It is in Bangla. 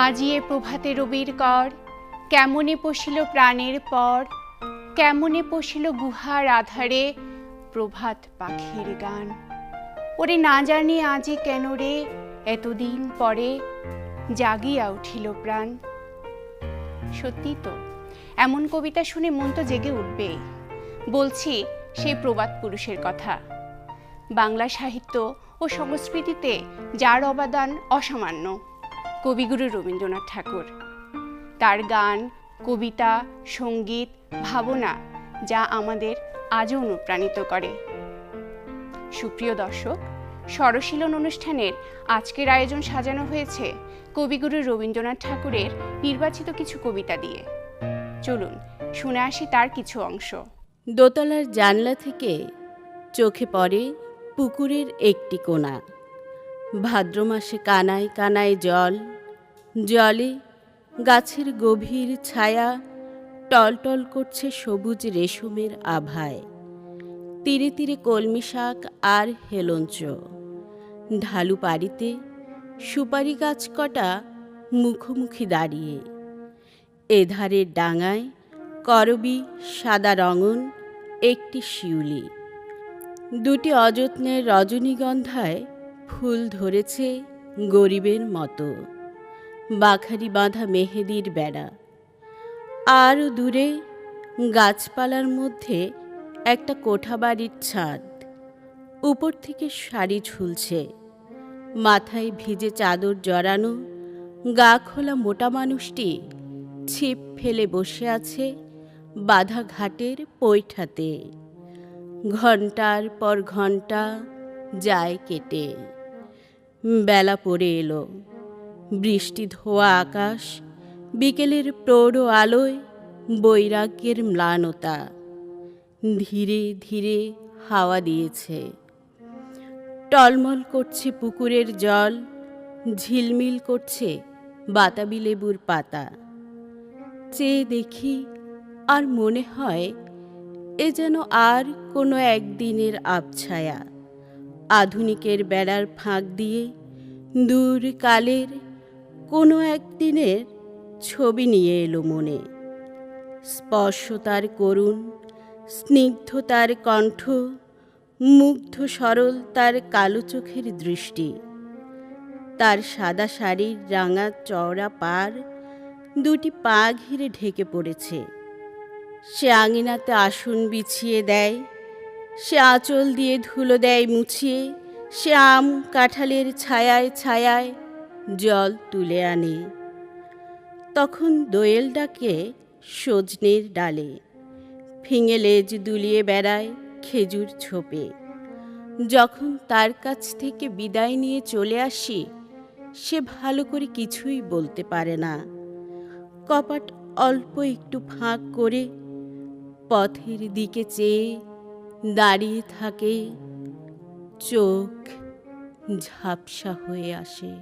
আজি এ প্রভাতে রবির কর, কেমনে পশিল প্রাণের পর, কেমনে পশিল গুহার আধারে প্রভাত পাখির গান। ওরে না জানি আজি কেন রে এতদিন পরে জাগিয়া উঠিল প্রাণ। সত্যি তো, এমন কবিতা শুনে মন তো জেগে উঠবেই। বলছি সেই প্রবাদ পুরুষের কথা, বাংলা সাহিত্য ও সংস্কৃতিতে যার অবদান অসামান্য, কবিগুরু রবীন্দ্রনাথ ঠাকুর। তার গান, কবিতা, সঙ্গীত, ভাবনা যা আমাদের আজও অনুপ্রাণিত করে। সুপ্রিয় দর্শক, স্বরশীলন অনুষ্ঠানের আজকের আয়োজন সাজানো হয়েছে কবিগুরু রবীন্দ্রনাথ ঠাকুরের নির্বাচিত কিছু কবিতা দিয়ে। চলুন শুনে আসি তার কিছু অংশ। দোতলার জানলা থেকে চোখে পড়ে পুকুরের একটি কোণা। ভাদ্র মাসে কানায় কানায় জল, জলে গাছের গভীর ছায়া টলটল করছে সবুজ রেশমের আভায়। তীরে তীরে কলমি শাক আর হেলঞ্চ, ঢালু পাড়িতে সুপারি গাছ কটা মুখোমুখি দাঁড়িয়ে। এধারের ডাঙায় করবি সাদা রঙন একটি শিউলি, দুটি অযত্নের রজনীগন্ধায় ফুল ধরেছে গরিবের মতো। বাখারি বাঁধা মেহেদির বেড়া, আর দূরে গাছপালার মধ্যে একটা কোঠাবাড়ির ছাদ, উপর থেকে শাড়ি ঝুলছে। মাথায় ভিজে চাদর জড়ানো গা খোলা মোটা মানুষটি ছিপ ফেলে বসে আছে বাঁধা ঘাটের পৈঠাতে। ঘণ্টার পর ঘণ্টা যায় কেটে। বেলা পড়ে এলো, বৃষ্টি ধোয়া আকাশ, বিকেলের প্রৌঢ় আলোয় বৈরাগ্যের ম্লানতা। ধীরে ধীরে হাওয়া দিয়েছে, টলমল করছে পুকুরের জল, ঝিলমিল করছে বাতাবি লেবুর পাতা। চেয়ে দেখি আর মনে হয় এ যেন আর কোনো একদিনের আবছায়া। আধুনিকের বেড়ার ফাঁক দিয়ে দূর কালের কোনো একদিনের ছবি নিয়ে এলো মনে। স্পর্শ তার করুণ, স্নিগ্ধ তার কণ্ঠ, মুগ্ধ সরল তার কালো চোখের দৃষ্টি। তার সাদা শাড়ির রাঙা চওড়া পার দুটি পা ঘিরে ঢেকে পড়েছে। সে আঙিনাতে আসন বিছিয়ে দেয়, সে আঁচল দিয়ে ধুলো দেয় মুছিয়ে, সে আম কাঁঠালের ছায়ায় ছায়ায় জল তুলে আনে। তখন দোয়েল ডাকে সজনের ডালে, ফিঙে লেজ দুলিয়ে বেড়ায় খেজুর ছোপে। যখন তার কাছ থেকে বিদায় নিয়ে চলে আসি, সে ভালো করে কিছুই বলতে পারে না। কপাট অল্প একটু ফাঁক করে পথের দিকে চেয়ে দাঁড়িয়ে থাকে, চোখ ঝাপসা হয়ে আসে।